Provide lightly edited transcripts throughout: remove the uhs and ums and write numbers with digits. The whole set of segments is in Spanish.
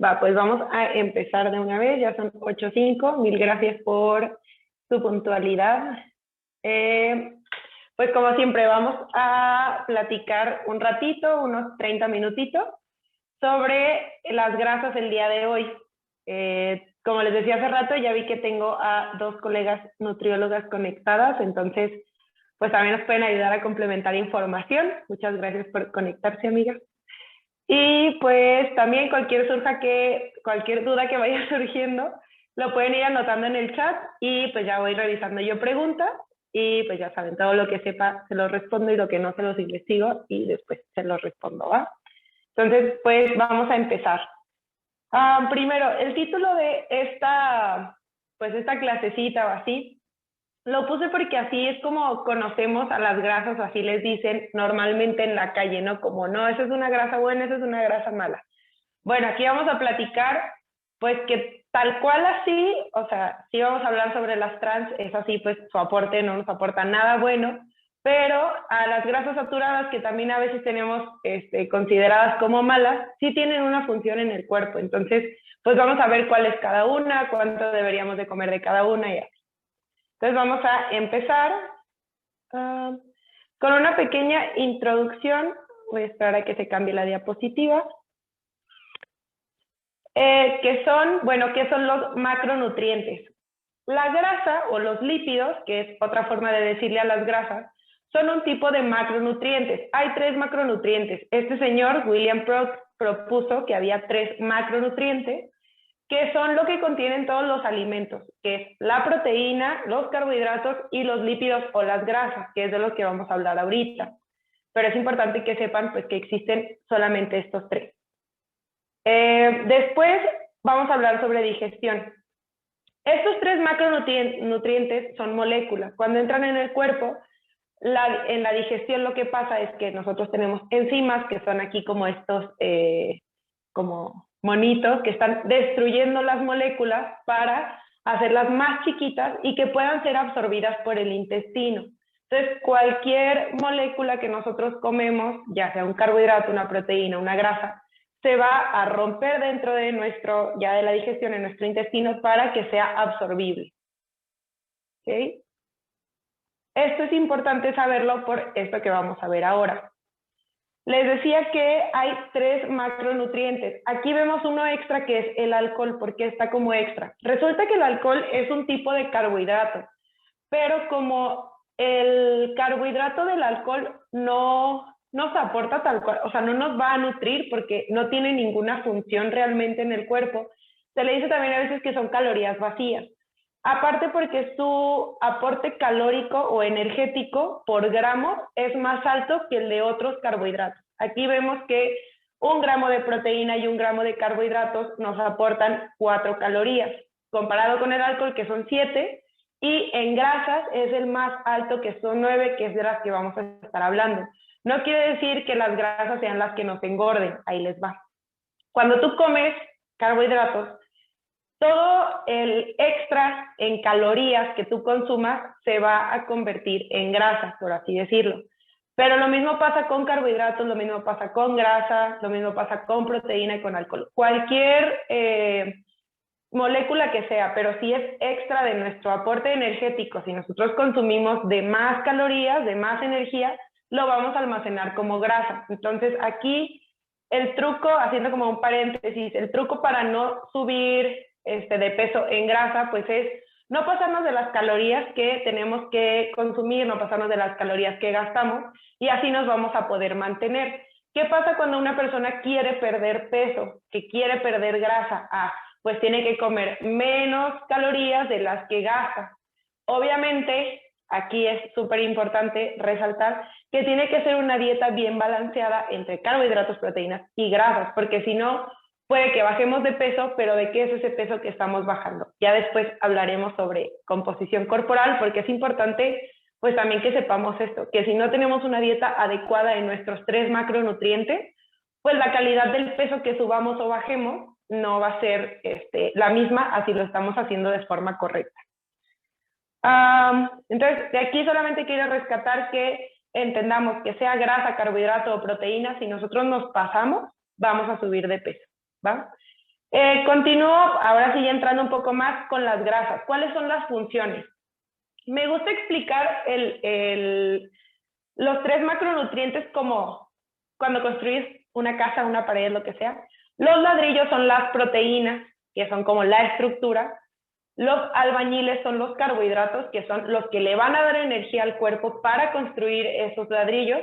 Va, pues vamos a empezar de una vez, ya son 8:05, mil gracias por su puntualidad. Pues como siempre vamos a platicar un ratito, unos 30 minutitos, sobre las grasas el día de hoy. Como les decía hace rato, ya vi que tengo a 2 colegas nutriólogas conectadas, entonces pues también nos pueden ayudar a complementar información. Muchas gracias por conectarse, amigas. Y pues también cualquier duda que vaya surgiendo, lo pueden ir anotando en el chat y pues ya voy revisando yo preguntas y pues ya saben, todo lo que sepa se los respondo y lo que no se los investigo y después se los respondo, ¿va? Entonces, pues vamos a empezar. Primero, el título de esta clasecita o así, lo puse porque así es como conocemos a las grasas, o así les dicen normalmente en la calle, ¿no? Como, no, esa es una grasa buena, esa es una grasa mala. Bueno, aquí vamos a platicar, pues que tal cual así, o sea, sí vamos a hablar sobre las trans, es así, pues su aporte no nos aporta nada bueno, pero a las grasas saturadas, que también a veces tenemos consideradas como malas, sí tienen una función en el cuerpo. Entonces, pues vamos a ver cuál es cada una, cuánto deberíamos de comer de cada una y así. Entonces vamos a empezar con una pequeña introducción. Voy a esperar a que se cambie la diapositiva. ¿Qué son los macronutrientes? La grasa o los lípidos, que es otra forma de decirle a las grasas, son un tipo de macronutrientes. Hay 3 macronutrientes. Este señor, William Probst, propuso que había 3 macronutrientes, que son lo que contienen todos los alimentos, que es la proteína, los carbohidratos y los lípidos o las grasas, que es de los que vamos a hablar ahorita. Pero es importante que sepan pues, que existen solamente estos 3. Después vamos a hablar sobre digestión. Estos 3 macronutrientes son moléculas. Cuando entran en el cuerpo, en la digestión lo que pasa es que nosotros tenemos enzimas, que son aquí como estos como monitos, que están destruyendo las moléculas para hacerlas más chiquitas y que puedan ser absorbidas por el intestino. Entonces, cualquier molécula que nosotros comemos, ya sea un carbohidrato, una proteína, una grasa, se va a romper dentro de de la digestión en nuestro intestino para que sea absorbible. ¿Okay? Esto es importante saberlo por esto que vamos a ver ahora. Les decía que hay 3 macronutrientes. Aquí vemos uno extra que es el alcohol, porque está como extra. Resulta que el alcohol es un tipo de carbohidrato, pero como el carbohidrato del alcohol no nos aporta tal cual, o sea, no nos va a nutrir porque no tiene ninguna función realmente en el cuerpo, se le dice también a veces que son calorías vacías. Aparte porque su aporte calórico o energético por gramo es más alto que el de otros carbohidratos. Aquí vemos que 1 gramo de proteína y 1 gramo de carbohidratos nos aportan 4 calorías, comparado con el alcohol que son 7, y en grasas es el más alto que son 9, que es de las que vamos a estar hablando. No quiere decir que las grasas sean las que nos engorden, ahí les va. Cuando tú comes carbohidratos, todo el extra en calorías que tú consumas se va a convertir en grasa, por así decirlo. Pero lo mismo pasa con carbohidratos, lo mismo pasa con grasa, lo mismo pasa con proteína y con alcohol. Cualquier molécula que sea, pero si es extra de nuestro aporte energético, si nosotros consumimos de más calorías, de más energía, lo vamos a almacenar como grasa. Entonces aquí el truco, haciendo como un paréntesis, el truco para no subir de peso en grasa, pues es no pasarnos de las calorías que tenemos que consumir, no pasarnos de las calorías que gastamos, y así nos vamos a poder mantener. ¿Qué pasa cuando una persona quiere perder peso, que quiere perder grasa? Pues tiene que comer menos calorías de las que gasta. Obviamente, aquí es súper importante resaltar que tiene que ser una dieta bien balanceada entre carbohidratos, proteínas y grasas, porque si no, puede que bajemos de peso, pero ¿de qué es ese peso que estamos bajando? Ya después hablaremos sobre composición corporal, porque es importante pues también que sepamos esto, que si no tenemos una dieta adecuada en nuestros 3 macronutrientes, pues la calidad del peso que subamos o bajemos no va a ser la misma, así lo estamos haciendo de forma correcta. Entonces, de aquí solamente quiero rescatar que entendamos que sea grasa, carbohidrato o proteína, si nosotros nos pasamos, vamos a subir de peso, ¿va? Continúo, ahora sí entrando un poco más con las grasas. ¿Cuáles son las funciones? Me gusta explicar los 3 macronutrientes como cuando construyes una casa, una pared, lo que sea. Los ladrillos son las proteínas, que son como la estructura. Los albañiles son los carbohidratos, que son los que le van a dar energía al cuerpo para construir esos ladrillos.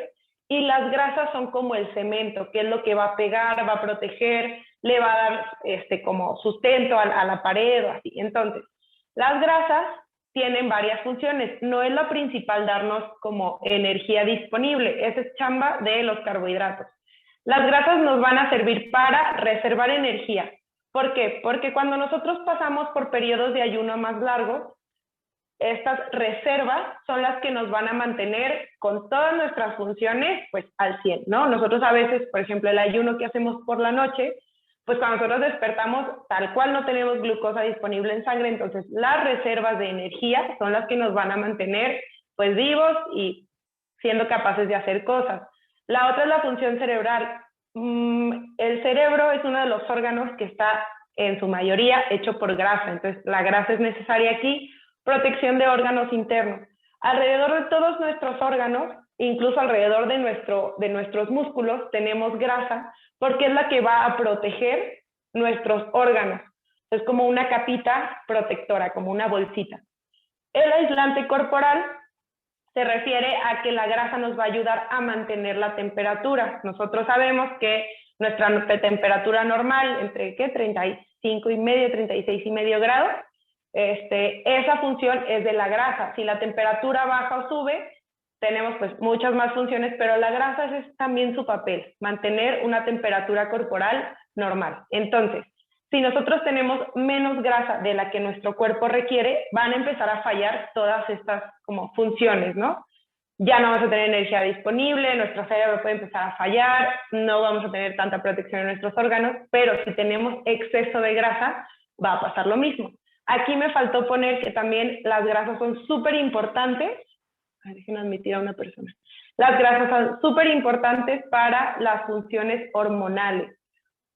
Y las grasas son como el cemento, que es lo que va a pegar, va a proteger, le va a dar como sustento a la pared o así. Entonces, las grasas tienen varias funciones. No es la principal darnos como energía disponible, esa es chamba de los carbohidratos. Las grasas nos van a servir para reservar energía. ¿Por qué? Porque cuando nosotros pasamos por periodos de ayuno más largos, estas reservas son las que nos van a mantener con todas nuestras funciones pues al 100, ¿no? Nosotros a veces, por ejemplo, el ayuno que hacemos por la noche, pues cuando nosotros despertamos, tal cual no tenemos glucosa disponible en sangre, entonces las reservas de energía son las que nos van a mantener pues vivos y siendo capaces de hacer cosas. La otra es la función cerebral. El cerebro es uno de los órganos que está en su mayoría hecho por grasa, entonces la grasa es necesaria aquí. Protección de órganos internos. Alrededor de todos nuestros órganos, incluso alrededor de nuestros músculos, tenemos grasa porque es la que va a proteger nuestros órganos. Es como una capita protectora, como una bolsita. El aislante corporal se refiere a que la grasa nos va a ayudar a mantener la temperatura. Nosotros sabemos que nuestra temperatura normal, entre ¿qué? 35 y medio, 36 y medio grados, esa función es de la grasa. Si la temperatura baja o sube, tenemos pues muchas más funciones, pero la grasa es también su papel, mantener una temperatura corporal normal. Entonces, si nosotros tenemos menos grasa de la que nuestro cuerpo requiere, van a empezar a fallar todas estas como funciones, ¿no? Ya no vamos a tener energía disponible, nuestro cerebro puede empezar a fallar, no vamos a tener tanta protección en nuestros órganos, pero si tenemos exceso de grasa, va a pasar lo mismo. Aquí me faltó poner que también las grasas son súper importantes. Déjenme admitir a una persona. Las grasas son súper importantes para las funciones hormonales.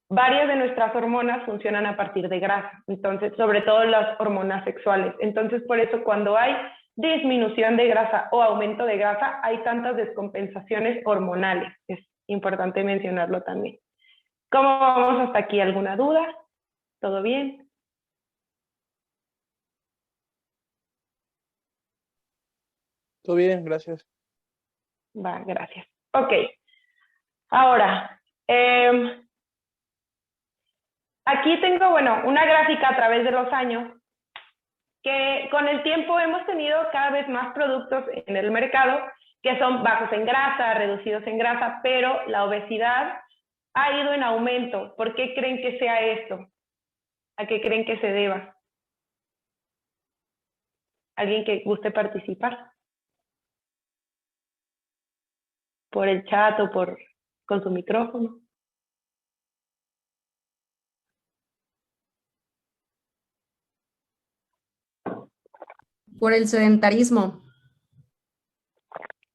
Varias de nuestras hormonas funcionan a partir de grasa, entonces, sobre todo las hormonas sexuales. Entonces, por eso cuando hay disminución de grasa o aumento de grasa, hay tantas descompensaciones hormonales. Es importante mencionarlo también. ¿Cómo vamos hasta aquí? ¿Alguna duda? ¿Todo bien? Todo bien, gracias. Va, gracias. Ok. Ahora, aquí tengo, bueno, una gráfica a través de los años que con el tiempo hemos tenido cada vez más productos en el mercado que son bajos en grasa, reducidos en grasa, pero la obesidad ha ido en aumento. ¿Por qué creen que sea esto? ¿A qué creen que se deba? ¿Alguien que guste participar? ¿Por el chat o con su micrófono? Por el sedentarismo.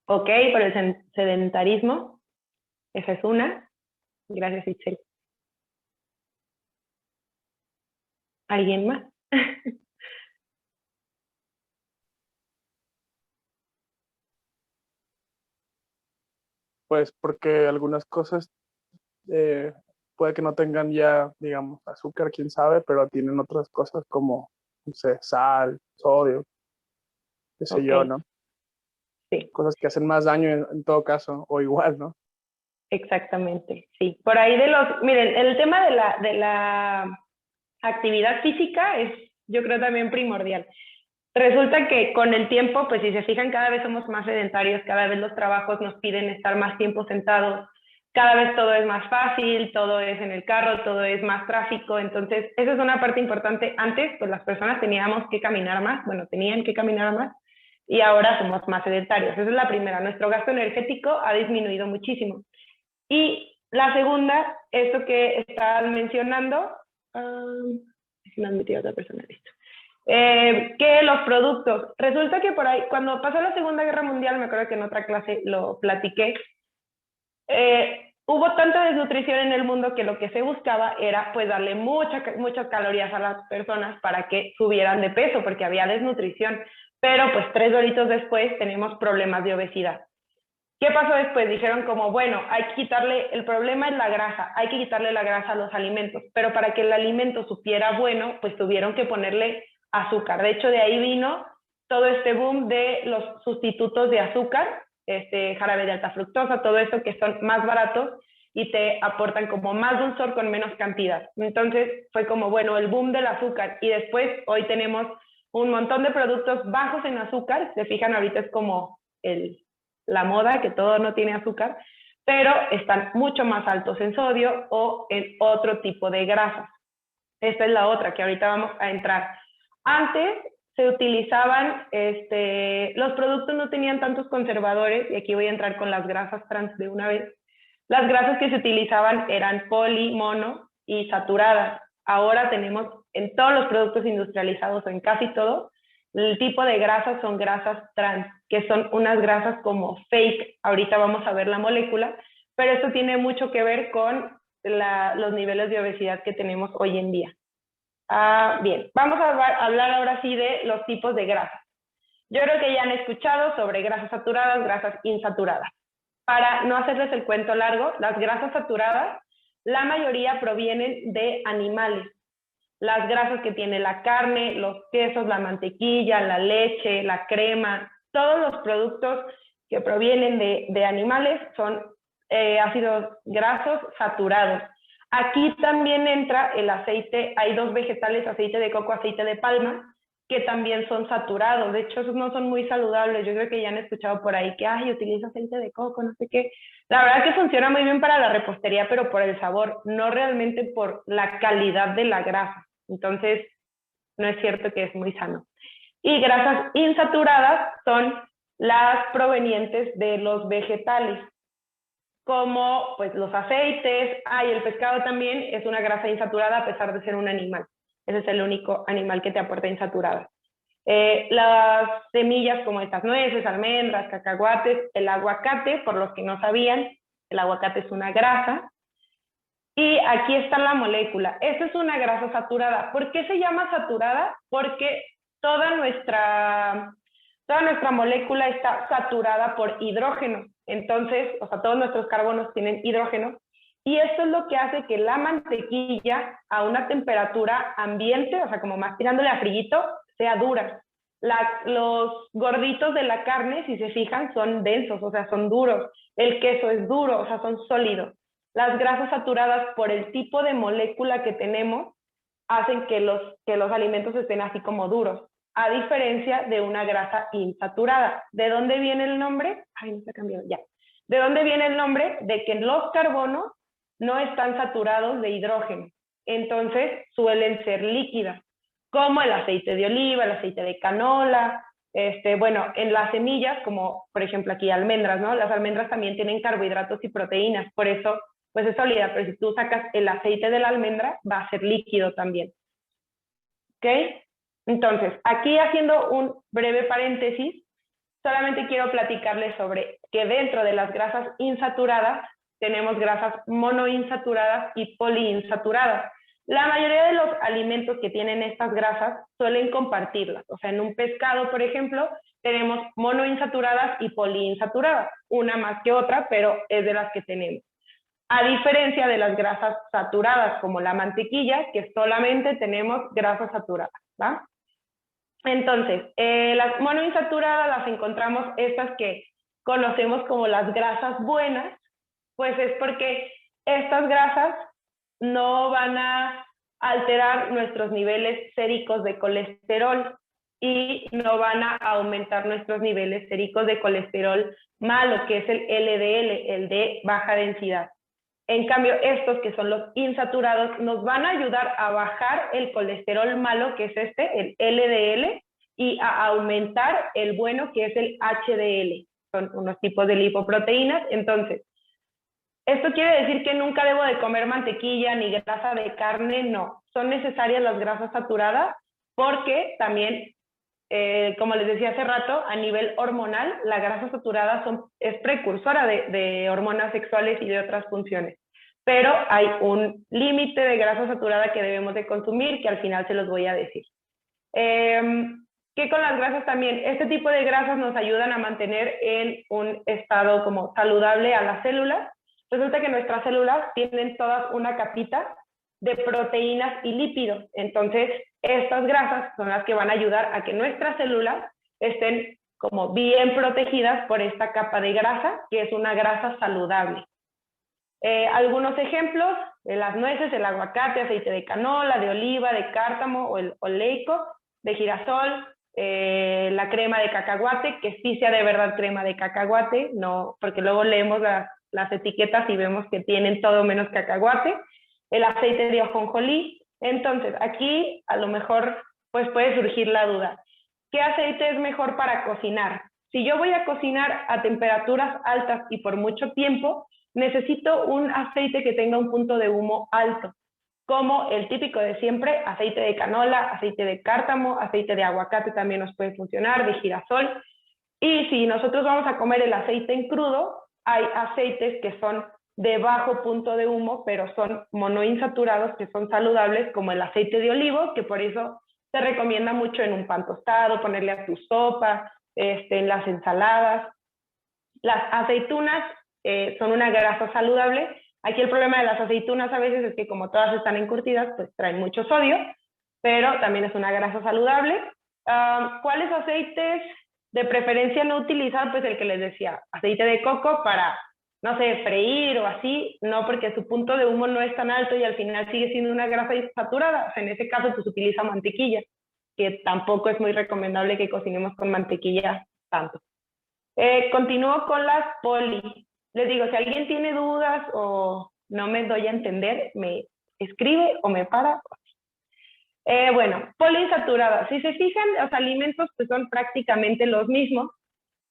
Ok, por el sedentarismo. Esa es una. Gracias, Itzel. ¿Alguien más? Pues porque algunas cosas puede que no tengan ya, digamos, azúcar, quién sabe, pero tienen otras cosas como, no sé, sal, sodio, qué sé yo, Ok, ¿no? sí, Cosas que hacen más daño en todo caso, o igual, ¿no? exactamente, sí. Por ahí miren, el tema de la actividad física es, yo creo, también primordial. Resulta que con el tiempo, pues si se fijan, cada vez somos más sedentarios, cada vez los trabajos nos piden estar más tiempo sentados, cada vez todo es más fácil, todo es en el carro, todo es más tráfico, entonces esa es una parte importante. Antes, pues las personas teníamos que caminar más, bueno, tenían que caminar más, y ahora somos más sedentarios. Esa es la primera, nuestro gasto energético ha disminuido muchísimo. Y la segunda, esto que estaban mencionando, me han metido otra persona, listo. Que los productos, resulta que por ahí, cuando pasó la Segunda Guerra Mundial, me acuerdo que en otra clase lo platiqué, hubo tanta desnutrición en el mundo que lo que se buscaba era pues darle muchas calorías a las personas para que subieran de peso, porque había desnutrición. Pero pues 3 doritos después tenemos problemas de obesidad. ¿Qué pasó después? Dijeron como, bueno, hay que quitarle, el problema es la grasa, hay que quitarle la grasa a los alimentos, pero para que el alimento supiera bueno, pues tuvieron que ponerle azúcar. De hecho, de ahí vino todo este boom de los sustitutos de azúcar, jarabe de alta fructosa, todo esto que son más baratos y te aportan como más dulzor con menos cantidad. Entonces fue como, bueno, el boom del azúcar, y después hoy tenemos un montón de productos bajos en azúcar. Se fijan, ahorita es como la moda, que todo no tiene azúcar, pero están mucho más altos en sodio o en otro tipo de grasas. Esta es la otra que ahorita vamos a entrar. Antes se utilizaban, los productos no tenían tantos conservadores, y aquí voy a entrar con las grasas trans de una vez. Las grasas que se utilizaban eran poli, mono y saturadas. Ahora tenemos en todos los productos industrializados, o en casi todo, el tipo de grasas son grasas trans, que son unas grasas como fake. Ahorita vamos a ver la molécula, pero esto tiene mucho que ver con los niveles de obesidad que tenemos hoy en día. Bien, vamos a hablar ahora sí de los tipos de grasas. Yo creo que ya han escuchado sobre grasas saturadas, grasas insaturadas. Para no hacerles el cuento largo, las grasas saturadas, la mayoría provienen de animales. Las grasas que tiene la carne, los quesos, la mantequilla, la leche, la crema, todos los productos que provienen de animales son ácidos grasos saturados. Aquí también entra el aceite. Hay 2 vegetales, aceite de coco, aceite de palma, que también son saturados. De hecho, esos no son muy saludables. Yo creo que ya han escuchado por ahí que, ay, utiliza aceite de coco, no sé qué. La verdad es que funciona muy bien para la repostería, pero por el sabor, no realmente por la calidad de la grasa. Entonces, no es cierto que es muy sano. Y grasas insaturadas son las provenientes de los vegetales, como pues los aceites. Y el pescado también es una grasa insaturada a pesar de ser un animal. Ese es el único animal que te aporta insaturada. Las semillas como estas nueces, almendras, cacahuates, el aguacate, por los que no sabían, el aguacate es una grasa. Y aquí está la molécula. Esta es una grasa saturada. ¿Por qué se llama saturada? Porque toda nuestra molécula está saturada por hidrógeno. Entonces, o sea, todos nuestros carbonos tienen hidrógeno. Y esto es lo que hace que la mantequilla a una temperatura ambiente, o sea, como más tirándole a frillito, sea dura. Los gorditos de la carne, si se fijan, son densos, o sea, son duros. El queso es duro, o sea, son sólidos. Las grasas saturadas, por el tipo de molécula que tenemos, hacen que los alimentos estén así como duros, a diferencia de una grasa insaturada. ¿De dónde viene el nombre? Ay, no se ha cambiado, ya. ¿De dónde viene el nombre? De que los carbonos no están saturados de hidrógeno, entonces suelen ser líquidas, como el aceite de oliva, el aceite de canola. Bueno, en las semillas, como por ejemplo aquí almendras, ¿no? Las almendras también tienen carbohidratos y proteínas, por eso pues es sólida, pero si tú sacas el aceite de la almendra, va a ser líquido también. ¿Ok? Entonces, aquí haciendo un breve paréntesis, solamente quiero platicarles sobre que dentro de las grasas insaturadas tenemos grasas monoinsaturadas y poliinsaturadas. La mayoría de los alimentos que tienen estas grasas suelen compartirlas. O sea, en un pescado, por ejemplo, tenemos monoinsaturadas y poliinsaturadas, una más que otra, pero es de las que tenemos. A diferencia de las grasas saturadas, como la mantequilla, que solamente tenemos grasas saturadas, ¿va? Entonces, las monoinsaturadas las encontramos, estas que conocemos como las grasas buenas, pues es porque estas grasas no van a alterar nuestros niveles séricos de colesterol y no van a aumentar nuestros niveles séricos de colesterol malo, que es el LDL, el de baja densidad. En cambio, estos que son los insaturados nos van a ayudar a bajar el colesterol malo, que es el LDL, y a aumentar el bueno, que es el HDL. Son unos tipos de lipoproteínas. Entonces, ¿esto quiere decir que nunca debo de comer mantequilla ni grasa de carne? No. Son necesarias las grasas saturadas porque también como les decía hace rato, a nivel hormonal, la grasa saturada es precursora de hormonas sexuales y de otras funciones. Pero hay un límite de grasa saturada que debemos de consumir, que al final se los voy a decir. Que con las grasas también, este tipo de grasas nos ayudan a mantener en un estado como saludable a las células. Resulta que nuestras células tienen todas una capita de proteínas y lípidos. Entonces, estas grasas son las que van a ayudar a que nuestras células estén como bien protegidas por esta capa de grasa, que es una grasa saludable. Algunos ejemplos, las nueces, el aguacate, aceite de canola, de oliva, de cártamo o el oleico, de girasol, la crema de cacahuate, que sí sea de verdad crema de cacahuate, no, porque luego leemos las etiquetas y vemos que tienen todo menos cacahuate, el aceite de ajonjolí. Entonces, aquí a lo mejor pues puede surgir la duda, ¿qué aceite es mejor para cocinar? Si yo voy a cocinar a temperaturas altas y por mucho tiempo, necesito un aceite que tenga un punto de humo alto, como el típico de siempre, aceite de canola, aceite de cártamo, aceite de aguacate también nos puede funcionar, de girasol. Y si nosotros vamos a comer el aceite en crudo, hay aceites que son de bajo punto de humo, pero son monoinsaturados, que son saludables, como el aceite de olivo, que por eso se recomienda mucho en un pan tostado, ponerle a tu sopa, en las ensaladas. Las aceitunas son una grasa saludable. Aquí el problema de las aceitunas a veces es que como todas están encurtidas, pues traen mucho sodio, pero también es una grasa saludable. ¿Cuáles aceites de preferencia no utilizar? Pues el que les decía, aceite de coco para, no sé, freír o así, no, porque su punto de humo no es tan alto y al final sigue siendo una grasa saturada. O sea, en ese caso pues utiliza mantequilla, que tampoco es muy recomendable que cocinemos con mantequilla tanto. Continúo con las poli. Les digo, si alguien tiene dudas o no me doy a entender, me escribe o me para. Bueno, poliinsaturadas. Si se fijan, los alimentos pues son prácticamente los mismos,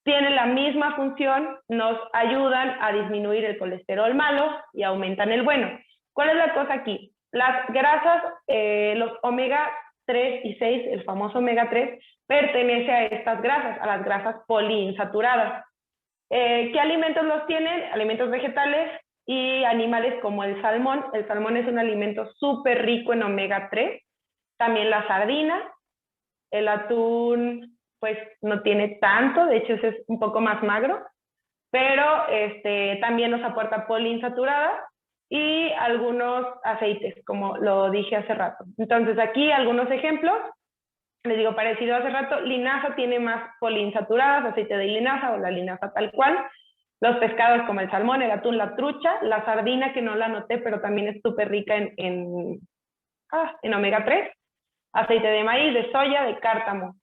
tienen la misma función, nos ayudan a disminuir el colesterol malo y aumentan el bueno. ¿Cuál es la cosa aquí? Las grasas, los omega 3 y 6, el famoso omega 3, pertenece a estas grasas, a las grasas poliinsaturadas. ¿Qué alimentos los tienen? Alimentos vegetales y animales como el salmón. El salmón es un alimento súper rico en omega 3. También la sardina. El atún, pues no tiene tanto, de hecho ese es un poco más magro, pero también nos aporta poliinsaturada y algunos aceites, como lo dije hace rato. Entonces aquí algunos ejemplos. Les digo, parecido hace rato, linaza tiene más poliinsaturadas, aceite de linaza o la linaza tal cual. Los pescados como el salmón, el atún, la trucha, la sardina, que no la noté, pero también es súper rica en omega 3. Aceite de maíz, de soya, de cártamo.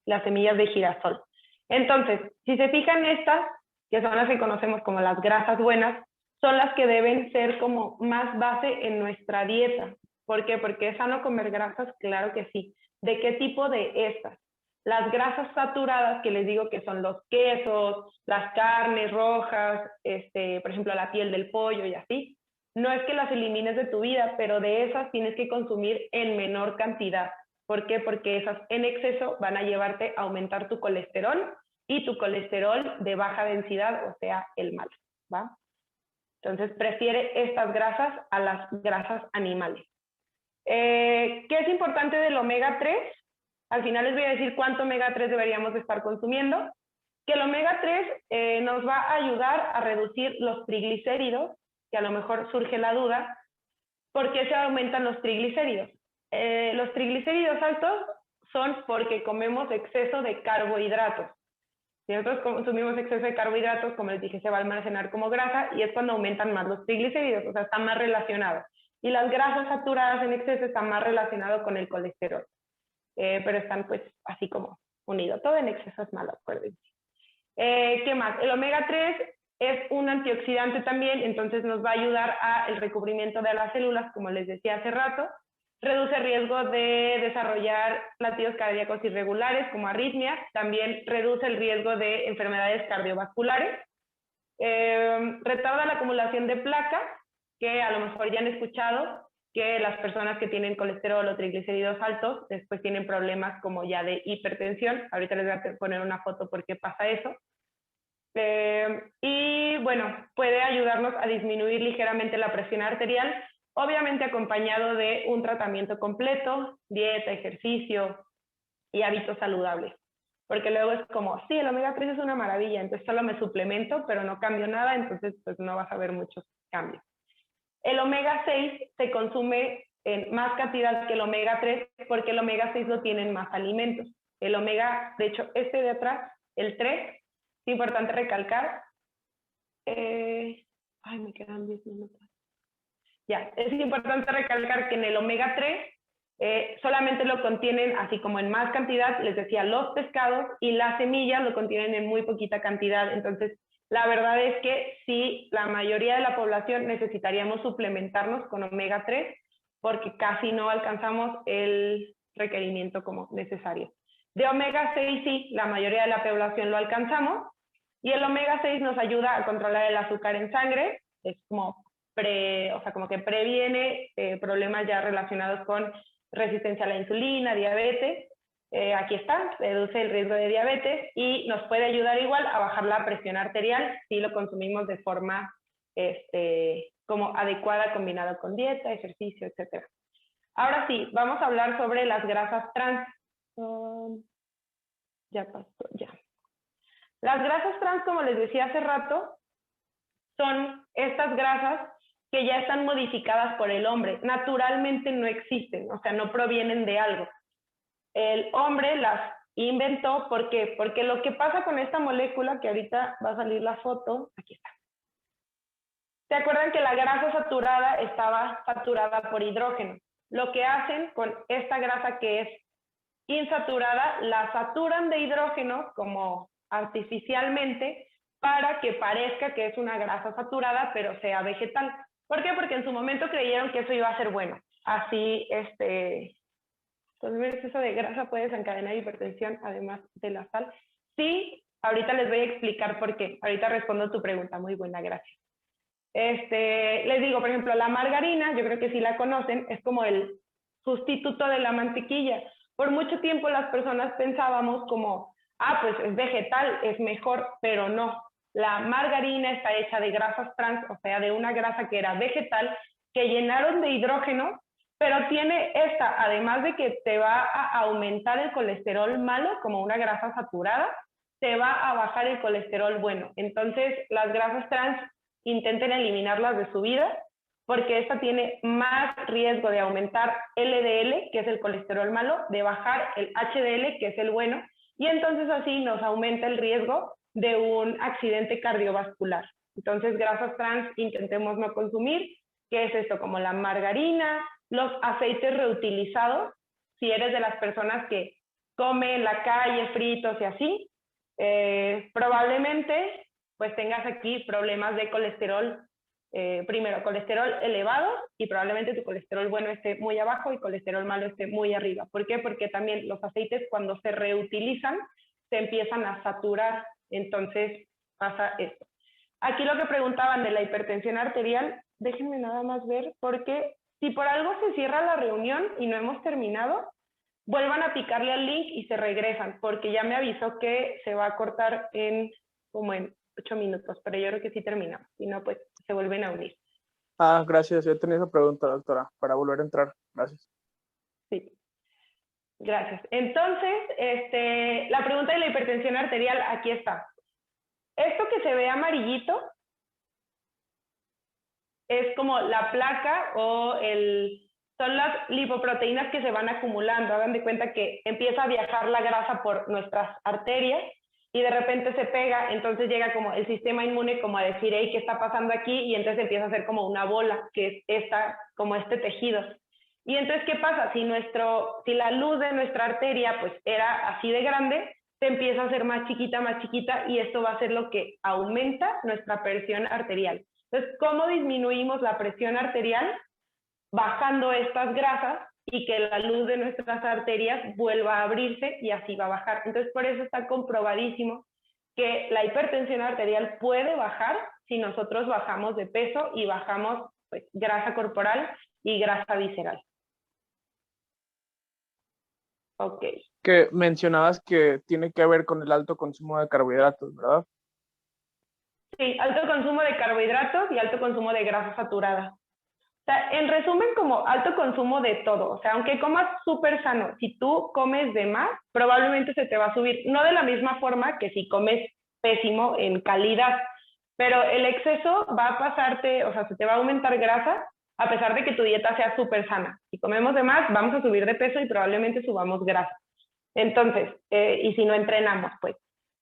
Las semillas de girasol. Entonces, si se fijan estas, que son las que conocemos como las grasas buenas, son las que deben ser como más base en nuestra dieta. ¿Por qué? Porque es sano comer grasas, claro que sí. ¿De qué tipo de estas? Las grasas saturadas, que les digo que son los quesos, las carnes rojas, por ejemplo, la piel del pollo y así. No es que las elimines de tu vida, pero de esas tienes que consumir en menor cantidad. ¿Por qué? Porque esas en exceso van a llevarte a aumentar tu colesterol y tu colesterol de baja densidad, o sea, el malo, ¿va? Entonces, prefiere estas grasas a las grasas animales. ¿Qué es importante del omega 3? Al final les voy a decir cuánto omega 3 deberíamos de estar consumiendo. Que el omega 3 nos va a ayudar a reducir los triglicéridos, que a lo mejor surge la duda, ¿por qué se aumentan los triglicéridos? Los triglicéridos altos son porque comemos exceso de carbohidratos. Si nosotros consumimos exceso de carbohidratos, como les dije, se va a almacenar como grasa y es cuando aumentan más los triglicéridos, o sea, están más relacionados. Y las grasas saturadas en exceso están más relacionadas con el colesterol. Pero están pues así como unidos. Todo en exceso es malo, acuérdense. ¿Qué más? El omega 3 es un antioxidante también, entonces nos va a ayudar al recubrimiento de las células, como les decía hace rato. Reduce riesgo de desarrollar latidos cardíacos irregulares, como arritmias. También reduce el riesgo de enfermedades cardiovasculares. Retarda la acumulación de placa, que a lo mejor ya han escuchado, que las personas que tienen colesterol o triglicéridos altos después tienen problemas como ya de hipertensión. Ahorita les voy a poner una foto por qué pasa eso. Y bueno, puede ayudarnos a disminuir ligeramente la presión arterial, obviamente acompañado de un tratamiento completo, dieta, ejercicio y hábitos saludables. Porque luego es como, sí, el omega 3 es una maravilla, entonces solo me suplemento, pero no cambio nada, entonces pues no vas a ver muchos cambios. El omega 6 se consume en más cantidad que el omega 3 porque el omega 6 lo tienen más alimentos. El omega, de hecho, este de atrás, el 3, es importante recalcar. Ay, me quedan 10 minutos. Ya, es importante recalcar que en el omega 3 solamente lo contienen, así como en más cantidad, les decía, los pescados, y las semillas lo contienen en muy poquita cantidad. Entonces, la verdad es que sí, la mayoría de la población necesitaríamos suplementarnos con omega 3 porque casi no alcanzamos el requerimiento como necesario. De omega 6 sí, la mayoría de la población lo alcanzamos, y el omega 6 nos ayuda a controlar el azúcar en sangre, es como como que previene problemas ya relacionados con resistencia a la insulina, diabetes. Aquí está, reduce el riesgo de diabetes y nos puede ayudar igual a bajar la presión arterial si lo consumimos de forma como adecuada, combinada con dieta, ejercicio, etc. Ahora sí, vamos a hablar sobre las grasas trans. Ya pasó, ya. Las grasas trans, como les decía hace rato, son estas grasas que ya están modificadas por el hombre. Naturalmente no existen, o sea, no provienen de algo. El hombre las inventó, ¿por qué? Porque lo que pasa con esta molécula, que ahorita va a salir la foto, aquí está. ¿Se acuerdan que la grasa saturada estaba saturada por hidrógeno? Lo que hacen con esta grasa que es insaturada, la saturan de hidrógeno como artificialmente para que parezca que es una grasa saturada, pero sea vegetal. ¿Por qué? Porque en su momento creyeron que eso iba a ser bueno. Así, consumir exceso de grasa puede desencadenar hipertensión, además de la sal. Sí, ahorita les voy a explicar por qué. Ahorita respondo tu pregunta. Muy buena, gracias. Les digo, por ejemplo, la margarina, yo creo que sí la conocen, es como el sustituto de la mantequilla. Por mucho tiempo las personas pensábamos como, pues es vegetal, es mejor, pero no. La margarina está hecha de grasas trans, o sea, de una grasa que era vegetal, que llenaron de hidrógeno, pero tiene esta, además de que te va a aumentar el colesterol malo, como una grasa saturada, te va a bajar el colesterol bueno. Entonces, las grasas trans intenten eliminarlas de su vida, porque esta tiene más riesgo de aumentar LDL, que es el colesterol malo, de bajar el HDL, que es el bueno, y entonces así nos aumenta el riesgo de un accidente cardiovascular. Entonces, grasas trans intentemos no consumir, que es esto, como la margarina, los aceites reutilizados, si eres de las personas que come en la calle fritos y así, probablemente pues tengas aquí problemas de colesterol, primero colesterol elevado, y probablemente tu colesterol bueno esté muy abajo y colesterol malo esté muy arriba. ¿Por qué? Porque también los aceites cuando se reutilizan se empiezan a saturar, entonces pasa esto. Aquí lo que preguntaban de la hipertensión arterial, déjenme nada más ver, porque si por algo se cierra la reunión y no hemos terminado, vuelvan a picarle al link y se regresan, porque ya me avisó que se va a cortar como en 8 minutos, pero yo creo que sí terminamos, si no, pues se vuelven a unir. Gracias, yo tenía esa pregunta, doctora, para volver a entrar. Gracias. Sí, gracias. Entonces, la pregunta de la hipertensión arterial, aquí está. Esto que se ve amarillito es como la placa o son las lipoproteínas que se van acumulando. Hagan de cuenta que empieza a viajar la grasa por nuestras arterias y de repente se pega, entonces llega como el sistema inmune como a decir, hey, ¿qué está pasando aquí? Y entonces empieza a hacer como una bola, que es como este tejido. Y entonces, ¿qué pasa? Si la luz de nuestra arteria pues era así de grande, se empieza a hacer más chiquita, y esto va a ser lo que aumenta nuestra presión arterial. Entonces, ¿cómo disminuimos la presión arterial? Bajando estas grasas y que la luz de nuestras arterias vuelva a abrirse y así va a bajar. Entonces, por eso está comprobadísimo que la hipertensión arterial puede bajar si nosotros bajamos de peso y bajamos pues, grasa corporal y grasa visceral. Ok. Que mencionabas que tiene que ver con el alto consumo de carbohidratos, ¿verdad? Sí, alto consumo de carbohidratos y alto consumo de grasa saturada. O sea, en resumen, como alto consumo de todo. O sea, aunque comas súper sano, si tú comes de más, probablemente se te va a subir. No de la misma forma que si comes pésimo en calidad, pero el exceso va a pasarte, o sea, se te va a aumentar grasa a pesar de que tu dieta sea súper sana. Si comemos de más, vamos a subir de peso y probablemente subamos grasa. Entonces, y si no entrenamos, pues.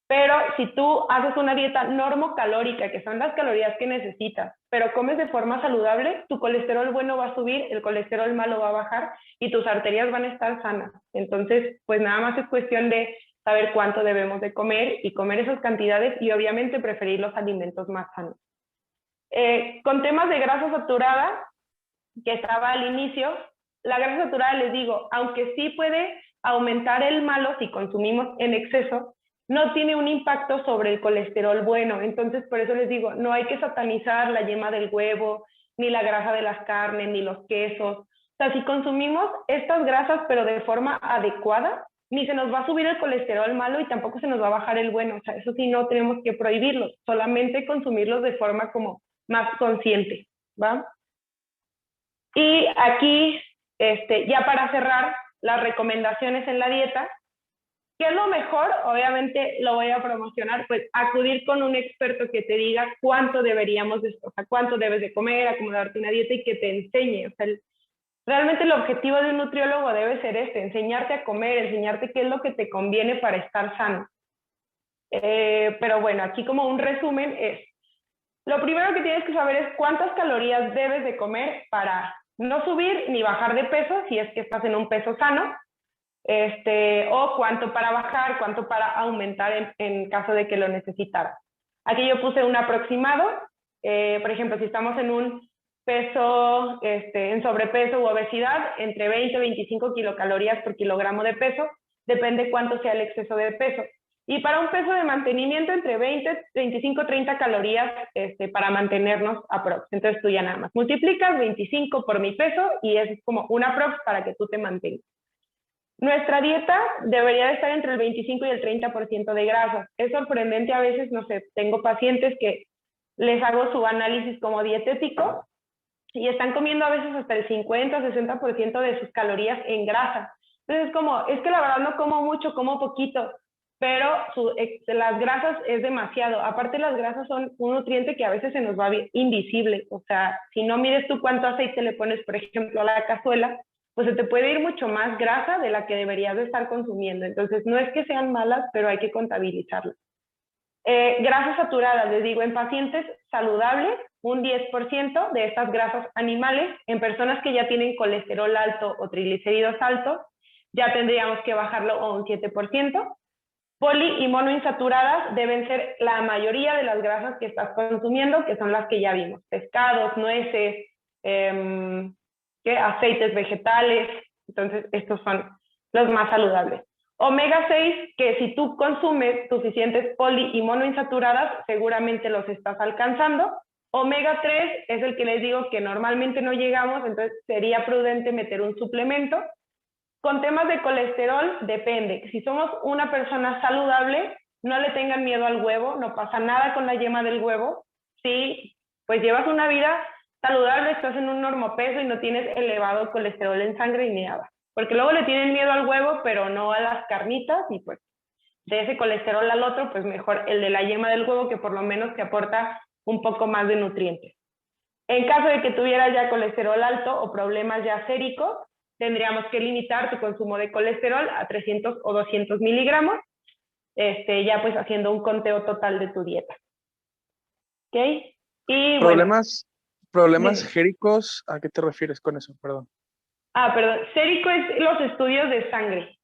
Pero si tú haces una dieta normocalórica, que son las calorías que necesitas, pero comes de forma saludable, tu colesterol bueno va a subir, el colesterol malo va a bajar y tus arterias van a estar sanas. Entonces, pues nada más es cuestión de saber cuánto debemos de comer y comer esas cantidades y obviamente preferir los alimentos más sanos. Con temas de grasa saturada, que estaba al inicio, la grasa saturada, les digo, aunque sí puede aumentar el malo si consumimos en exceso, no tiene un impacto sobre el colesterol bueno. Entonces, por eso les digo, no hay que satanizar la yema del huevo, ni la grasa de las carnes, ni los quesos. O sea, si consumimos estas grasas, pero de forma adecuada, ni se nos va a subir el colesterol malo y tampoco se nos va a bajar el bueno. O sea, eso sí, no tenemos que prohibirlos, solamente consumirlos de forma como más consciente, ¿va? Y aquí, ya para cerrar, las recomendaciones en la dieta. ¿Qué es lo mejor? Obviamente lo voy a promocionar, pues acudir con un experto que te diga cuánto deberíamos, o sea, cuánto debes de comer, acomodarte una dieta y que te enseñe. O sea, realmente el objetivo de un nutriólogo debe ser enseñarte a comer, enseñarte qué es lo que te conviene para estar sano. Pero bueno, aquí como un resumen es, lo primero que tienes que saber es cuántas calorías debes de comer para no subir ni bajar de peso, si es que estás en un peso sano, o cuánto para bajar, cuánto para aumentar en caso de que lo necesitaras. Aquí yo puse un aproximado, por ejemplo, si estamos en un peso, en sobrepeso u obesidad, entre 20 y 25 kilocalorías por kilogramo de peso, depende cuánto sea el exceso de peso. Y para un peso de mantenimiento, entre 20, 25, 30 calorías para mantenernos aprox. Entonces tú ya nada más multiplicas 25 por mi peso y es como un aprox para que tú te mantengas. Nuestra dieta debería de estar entre el 25 y el 30% de grasa. Es sorprendente a veces, no sé, tengo pacientes que les hago su análisis como dietético y están comiendo a veces hasta el 50 o 60% de sus calorías en grasa. Entonces, es que la verdad no como mucho, como poquito, pero las grasas es demasiado. Aparte, las grasas son un nutriente que a veces se nos va invisible. O sea, si no mides tú cuánto aceite le pones, por ejemplo, a la cazuela, pues se te puede ir mucho más grasa de la que deberías de estar consumiendo. Entonces, no es que sean malas, pero hay que contabilizarlas. Grasas saturadas, les digo, en pacientes saludables, un 10% de estas grasas animales, en personas que ya tienen colesterol alto o triglicéridos altos, ya tendríamos que bajarlo a un 7%. Poli y monoinsaturadas deben ser la mayoría de las grasas que estás consumiendo, que son las que ya vimos, pescados, nueces, aceites vegetales. Entonces estos son los más saludables. Omega 6, que si tú consumes suficientes poli y monoinsaturadas, seguramente los estás alcanzando. Omega 3 es el que les digo que normalmente no llegamos, entonces sería prudente meter un suplemento. Con temas de colesterol, depende. Si somos una persona saludable, no le tengan miedo al huevo, no pasa nada con la yema del huevo. Si pues llevas una vida saludable, estás en un normopeso y no tienes elevado colesterol en sangre ni nada. Porque luego le tienen miedo al huevo, pero no a las carnitas, y pues de ese colesterol al otro, pues mejor el de la yema del huevo, que por lo menos te aporta un poco más de nutrientes. En caso de que tuvieras ya colesterol alto o problemas ya séricos, tendríamos que limitar tu consumo de colesterol a 300 o 200 miligramos, ya pues haciendo un conteo total de tu dieta. ¿Ok? Y problemas séricos, ¿a qué te refieres con eso? Perdón. Perdón. Sérico es los estudios de sangre.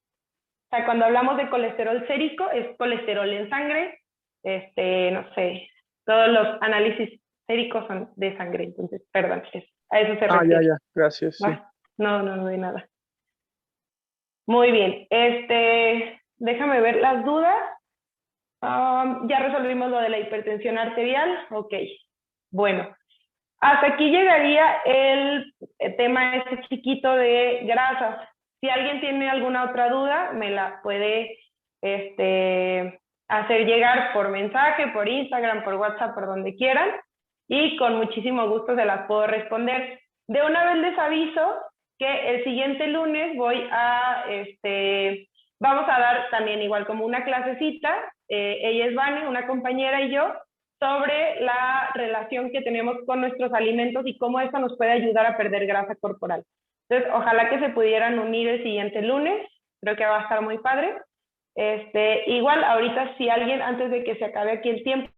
O sea, cuando hablamos de colesterol sérico, es colesterol en sangre, no sé, todos los análisis séricos son de sangre, entonces, perdón, a eso se refiere. Ya, gracias, sí. No, de nada. Muy bien, déjame ver las dudas. Ya resolvimos lo de la hipertensión arterial, ok. Bueno, Hasta aquí llegaría el tema este chiquito de grasas. Si alguien tiene alguna otra duda, me la puede hacer llegar por mensaje, por Instagram, por WhatsApp, por donde quieran, y con muchísimo gusto se las puedo responder. De una vez les aviso que el siguiente lunes vamos a dar también igual como una clasecita, ella es Vane, una compañera y yo, sobre la relación que tenemos con nuestros alimentos y cómo esto nos puede ayudar a perder grasa corporal. Entonces, ojalá que se pudieran unir el siguiente lunes, creo que va a estar muy padre. Igual, ahorita si alguien, antes de que se acabe aquí el tiempo,